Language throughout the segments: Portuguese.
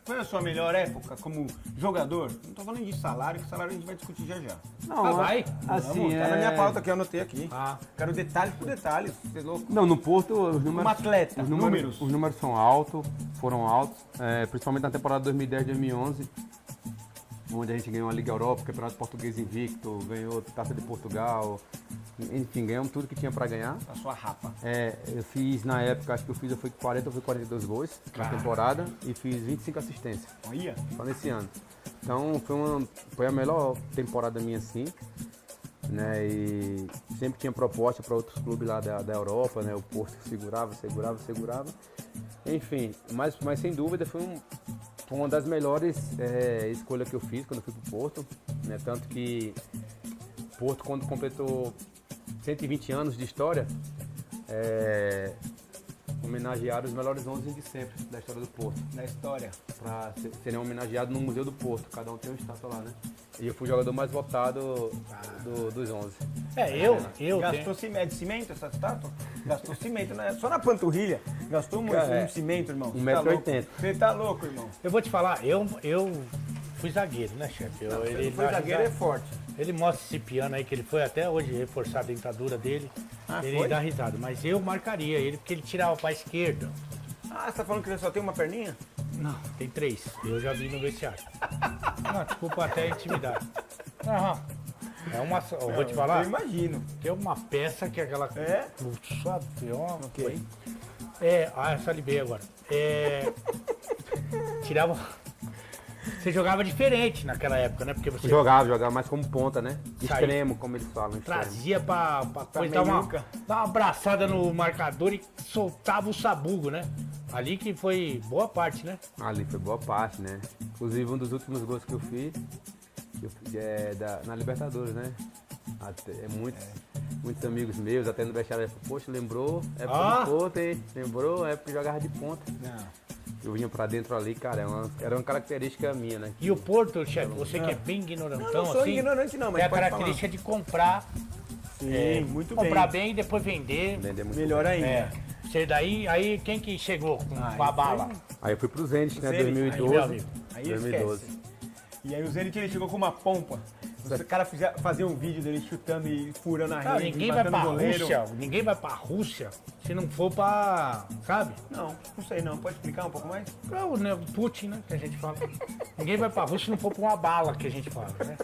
Foi a sua melhor época como jogador? Não tô falando de salário, que salário a gente vai discutir já já. Não, vai? Assim, tá na minha pauta aqui, eu anotei aqui. Quero detalhe por detalhe, você é louco. Não, no Porto os números... Como atleta, números. Os números são altos, foram altos, principalmente na temporada 2010-2011, onde a gente ganhou a Liga Europa, Campeonato Português Invicto, ganhou Taça de Portugal, enfim, ganhamos tudo que tinha pra ganhar. A sua rapa. Eu fiz na época, acho que foi 40 ou foi 42 gols na temporada e fiz 25 assistências. Olha. Só nesse ano. Então foi a melhor temporada minha assim, né? E sempre tinha proposta para outros clubes lá da Europa, né? O Porto segurava. Enfim, mas sem dúvida foi uma das melhores escolhas que eu fiz quando eu fui pro Porto, né? Tanto que Porto, quando completou 120 anos de história, homenagearam os melhores 11 de sempre da história do Porto. Da história. Para serem homenageados no Museu do Porto. Cada um tem uma estátua lá, né? E eu fui o jogador mais votado dos 11. Eu Gastou cimento essa estátua? Gastou cimento, né? Só na panturrilha. Gastou muito cimento, irmão. 1,80 m. Você tá louco, irmão. Eu vou te falar, eu fui zagueiro, né, chefe? Ele foi zagueiro, é forte. Ele mostra esse piano aí que ele foi até hoje reforçar a dentadura dele. Ele foi? dá risada. Mas eu marcaria ele porque ele tirava pra esquerda. Você tá falando que ele só tem uma perninha? Não, tem 3. Eu já vi no vestiário. Não, desculpa até a intimidade. É uma. Eu vou te falar. Eu imagino. Tem uma peça que é aquela. Sabe, Ok. Salivei agora. Tirava. Você jogava diferente naquela época, né? Porque você Jogava mais como ponta, né? Extremo, como eles falam. trazia pra coisa, dar uma abraçada no marcador e soltava o sabugo, né? Ali que foi boa parte, né? Ali foi boa parte, né? Inclusive um dos últimos gols que eu fiz na Libertadores, né? Muitos amigos meus, até no vestiário, poxa, lembrou, época do Porto, hein? Lembrou, época que jogava de ponta. Eu vinha pra dentro ali, cara, era uma característica minha, né? E o Porto, chefe, você que é bem ignorantão, não sou ignorante não, mas tem a característica de comprar, muito comprar bem e depois vender. Vender muito melhor bem. ainda. Você daí, aí quem que chegou com a bala? Aí eu fui pro Zenit, né? Zenit, 2012. Aí 2012. esquece. E aí o Zenit ele chegou com uma pompa. O cara fazia um vídeo dele chutando e furando a rede, Ninguém vai pra goleiro. Rússia, ninguém vai pra Rússia se não for pra, sabe? Não sei não. Pode explicar um pouco mais? O Putin, né, que a gente fala. Ninguém vai pra Rússia se não for pra uma bala, que a gente fala, né?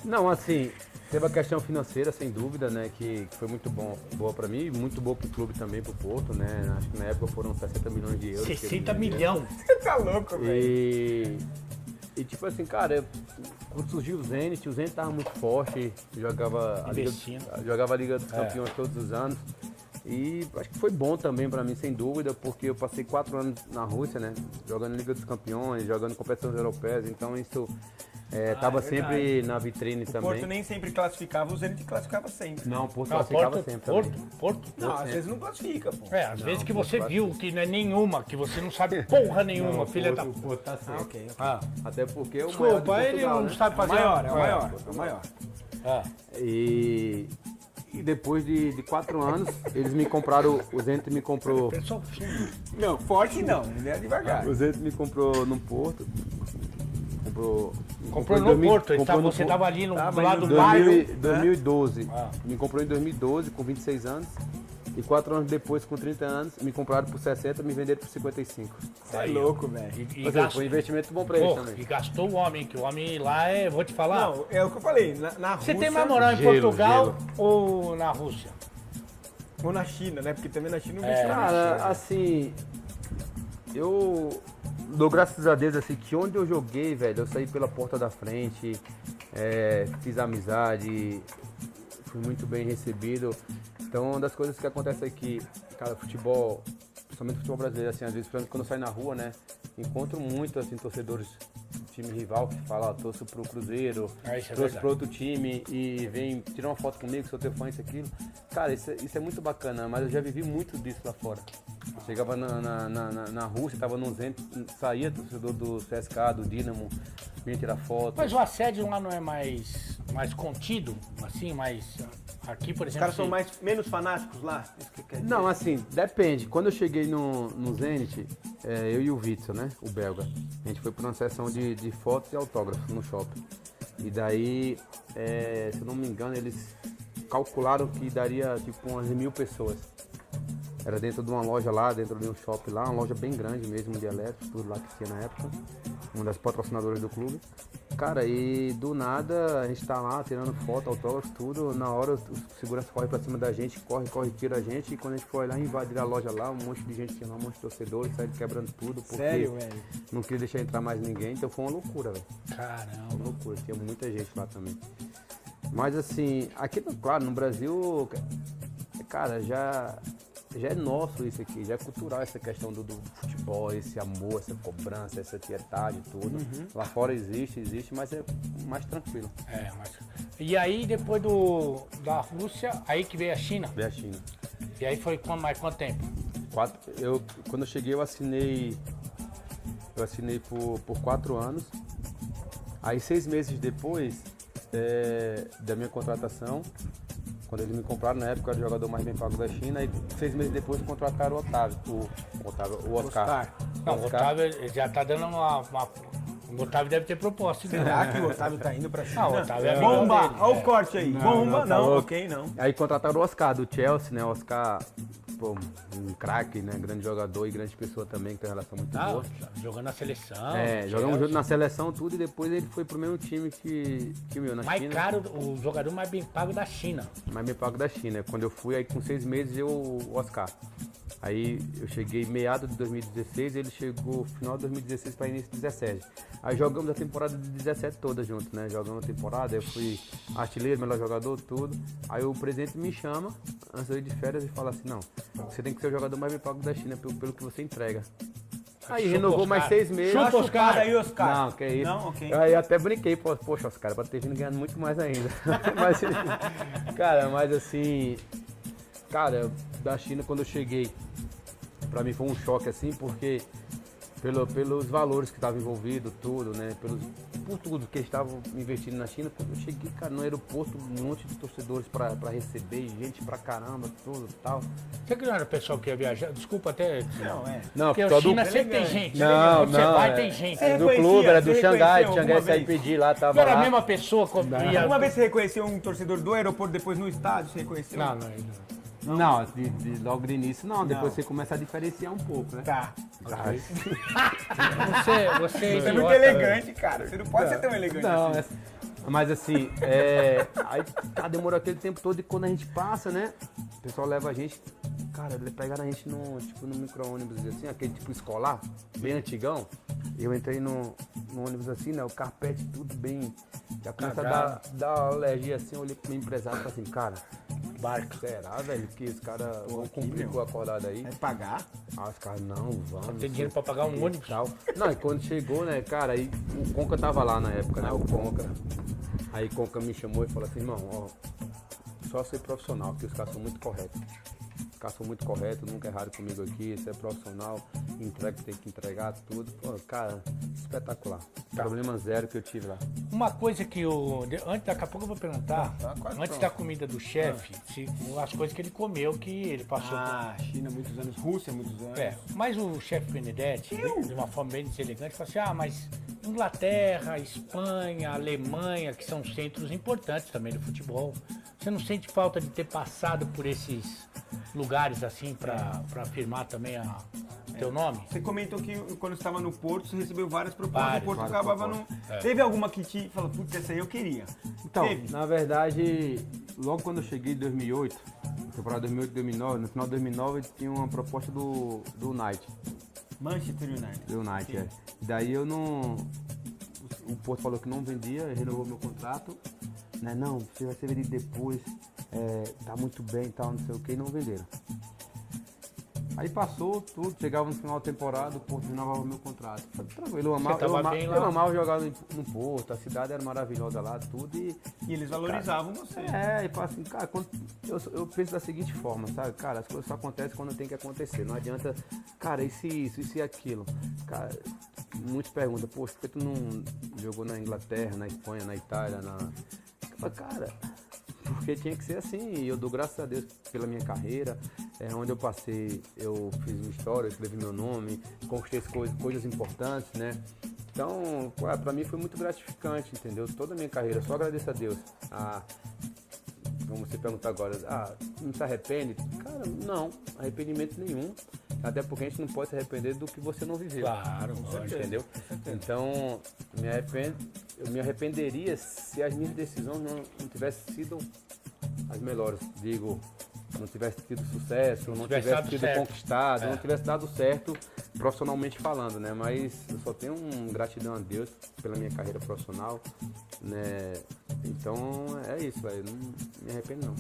Não, assim, teve a questão financeira, sem dúvida, né? Que foi muito boa pra mim, muito boa pro clube também, pro Porto, né? Acho que na época foram 60 milhões de euros. 60 milhões. Você tá louco, velho. E tipo assim, cara, quando surgiu o Zenit tava muito forte, jogava a Liga dos Campeões todos os anos. E acho que foi bom também pra mim, sem dúvida, porque eu passei 4 anos na Rússia, né? Jogando Liga dos Campeões, jogando competições europeias, então isso tava sempre na vitrine também. O Porto nem sempre classificava, o Zenit classificava sempre. Não, o Porto classificava sempre também. Porto? Não, às vezes não classifica, pô. Às vezes que você viu que não é nenhuma, que você não sabe porra nenhuma, filha da... O Porto tá sempre. Ok. Até porque o Desculpa, maior de ele Portugal, não né? sabe fazer... É o maior. E depois de 4 anos, eles me compraram, o Zenit me comprou... Pessoal, Não, forte não, ele é devagar. O Zenit me comprou no Porto. comprou no Porto, você estava ali do lado do bairro. 2012. Me comprou em 2012, com 26 anos. E 4 anos depois, com 30 anos, me compraram por 60 e me venderam por 55. Você é louco, velho. Foi um investimento bom pra eles também. E gastou o homem, que o homem lá vou te falar. Não, é o que eu falei, na Rússia... Você tem mais moral em Portugal ou na Rússia? Ou na China, né? Porque também na China não investiu Cara, assim, eu dou graças a Deus, assim, que onde eu joguei, velho, eu saí pela porta da frente, fiz amizade, fui muito bem recebido. Então, uma das coisas que acontece aqui, cara, futebol, principalmente futebol brasileiro, assim, às vezes, quando eu saio na rua, né, encontro muito, assim, torcedores do time rival que falam, torço pro Cruzeiro, torço pro outro time e vem tirar uma foto comigo, sou teu fã, isso, aquilo. Cara, isso é muito bacana, mas eu já vivi muito disso lá fora. Eu chegava na Rússia, tava no Zenit, saía torcedor do CSKA, do Dinamo, vinha tirar foto. Mas o assédio lá não é mais contido, assim, mais... Aqui, por Os exemplo... caras são menos fanáticos lá? Isso que quer dizer. Não, assim, depende. Quando eu cheguei no Zenit, eu e o Witzel, né, o belga, a gente foi para uma sessão de fotos e autógrafos no shopping. E daí, se eu não me engano, eles calcularam que daria tipo umas 1.000 pessoas. Era dentro de uma loja lá, dentro de um shopping lá, uma loja bem grande mesmo de elétricos, tudo lá que tinha na época. Uma das patrocinadoras do clube. Cara, e do nada a gente tá lá tirando foto, autógrafo, tudo. Na hora o segurança corre pra cima da gente, corre, tira a gente. E quando a gente foi lá invadir a loja lá, um monte de gente tinha lá, um monte de torcedores, saiu quebrando tudo. Porque Sério, velho? não queria deixar entrar mais ninguém, então foi uma loucura, velho. Caramba. Uma loucura, tinha muita gente lá também. Mas assim, aqui, claro, no Brasil, cara, já é nosso isso aqui, já é cultural essa questão do futebol, esse amor, essa cobrança, essa tietagem, tudo. Lá fora existe, mas é mais tranquilo. E aí, depois da Rússia, aí que veio a China? Veio a China. E aí foi mais quanto tempo? Quando eu cheguei, eu assinei por 4 anos. Aí 6 meses depois da minha contratação, quando eles me compraram, na época eu era o jogador mais bem pago da China, e 6 meses depois contrataram o Otávio, o Oscar. Não, o Otávio já tá dando uma... O Otávio deve ter proposta. Será que o Otávio tá indo pra China? Ah, o Otávio é Bomba! amigo dele. Olha o corte aí. Bomba, tá não, louco. ok, não. Aí contrataram o Oscar do Chelsea, né? O Oscar, pô, um craque, né? Grande jogador e grande pessoa também, que tem uma relação muito boa. Jogando na seleção. Jogamos junto na seleção, tudo, e depois ele foi pro mesmo time que o meu, na Mais China. caro, o jogador mais bem pago da China. Mais bem pago da China. Quando eu fui, aí com 6 meses, o Oscar. Aí eu cheguei meado de 2016, ele chegou final de 2016 para início de 2017. Aí jogamos a temporada de 17 toda junto, né? Jogamos a temporada, eu fui artilheiro, melhor jogador, tudo. Aí o presidente me chama, antes de eu ir de férias, e fala assim, não, você tem que ser o jogador mais bem pago da China pelo que você entrega. Aí Chupa, renovou Oscar. mais 6 meses. Chupa, Chupa, Oscar. Oscar. Aí, Oscar. Não, que isso. Não, ok. Aí eu até brinquei, poxa, Oscar, pra ter vindo ganhando muito mais ainda. mas assim, da China quando eu cheguei, pra mim foi um choque assim, porque pelos valores que estavam envolvidos, tudo, né? Por tudo que eles estavam investindo na China. Quando eu cheguei, cara, no aeroporto, um monte de torcedores pra receber, gente pra caramba, tudo e tal. Você que não era o pessoal que ia viajar? Desculpa até. Não, Porque a todo China sempre tem gente. Não, Quando você não, vai, é. tem gente. É. do reconhecia, clube, era do você Xangai, reconheceu Xangai alguma vez? SIPD lá, Não tava era a lá. mesma pessoa quando ia... Alguma vez você reconheceu um torcedor do aeroporto depois no estádio? Você reconheceu? Não. Não, logo de início não, depois você começa a diferenciar um pouco, né? Tá. Você é Você é muito idiota, elegante, cara. Você não pode ser tão elegante Não, assim. mas assim, aí demorou aquele tempo todo e quando a gente passa, né? O pessoal leva a gente, cara, pegaram a gente no micro-ônibus assim, aquele tipo escolar, bem antigão. Eu entrei no ônibus assim, né? O carpete tudo bem. Já começa a dar alergia assim, eu olhei pro meu empresário e falei assim, cara, barca. será, velho, que os caras vão cumprir com a acordada aí? Vai pagar? Ah, os caras, não, vamos. Tem dinheiro pra pagar um ônibus? Tal. Não, e quando chegou, né, cara, aí o Conca tava lá na época, né, o Conca. Aí o Conca me chamou e falou assim, irmão, ó, só ser profissional, porque os caras são muito corretos. Os caras são muito corretos, nunca erraram comigo aqui, isso é profissional, entrega o que tem que entregar, tudo. Pô, cara, espetacular. Problema zero que eu tive lá. Uma coisa que antes, daqui a pouco eu vou perguntar, quase antes pronto. da comida do chefe, as coisas que ele comeu, que ele passou China muitos anos, Rússia muitos anos. Mas o chefe Benedetti, de uma forma bem deselegante, falou assim, mas Inglaterra, Espanha, Alemanha, que são centros importantes também do futebol, você não sente falta de ter passado por esses lugares assim para afirmar também teu nome? Você comentou que quando estava no Porto, você recebeu várias propostas, Várias, o Porto várias acabava propostas. não... Teve alguma que te falou, putz, essa aí eu queria? Então, Teve? na verdade, logo quando eu cheguei em 2008, temporada 2008 2009, no final de 2009 eu tinha uma proposta do United. Manchester United. Do United, é. Daí eu não... O Porto falou que não vendia, renovou meu contrato. Né? Não, você vai ser vendido depois, tá muito bem e tal, não sei o que, e não venderam. Aí passou tudo, chegava no final da temporada, o Porto renovava meu contrato. Falei, tranquilo, eu amava jogar no Porto, a cidade era maravilhosa lá, tudo. E eles valorizavam você. e fala assim, cara, eu penso da seguinte forma, sabe? Cara, as coisas só acontecem quando tem que acontecer. Não adianta, cara, isso e aquilo. Cara, muitos perguntam, poxa, por que tu jogou na Inglaterra, na Espanha, na Itália, Cara, porque tinha que ser assim, e eu dou graças a Deus pela minha carreira, onde eu passei, eu fiz uma história, eu escrevi meu nome, conquistei coisas importantes, né? Então, pra mim foi muito gratificante, entendeu? Toda a minha carreira, só agradeço a Deus. Vamos você perguntar agora, não se arrepende? Cara, não, arrependimento nenhum. Até porque a gente não pode se arrepender do que você não viveu. Claro, entendeu? Então, eu me arrependeria se as minhas decisões não tivessem sido as melhores. Digo, não tivesse tido sucesso, não tivesse sido conquistado, não tivesse dado certo profissionalmente falando, né? Mas eu só tenho gratidão a Deus pela minha carreira profissional, né? Então é isso, velho. Não me arrependo não.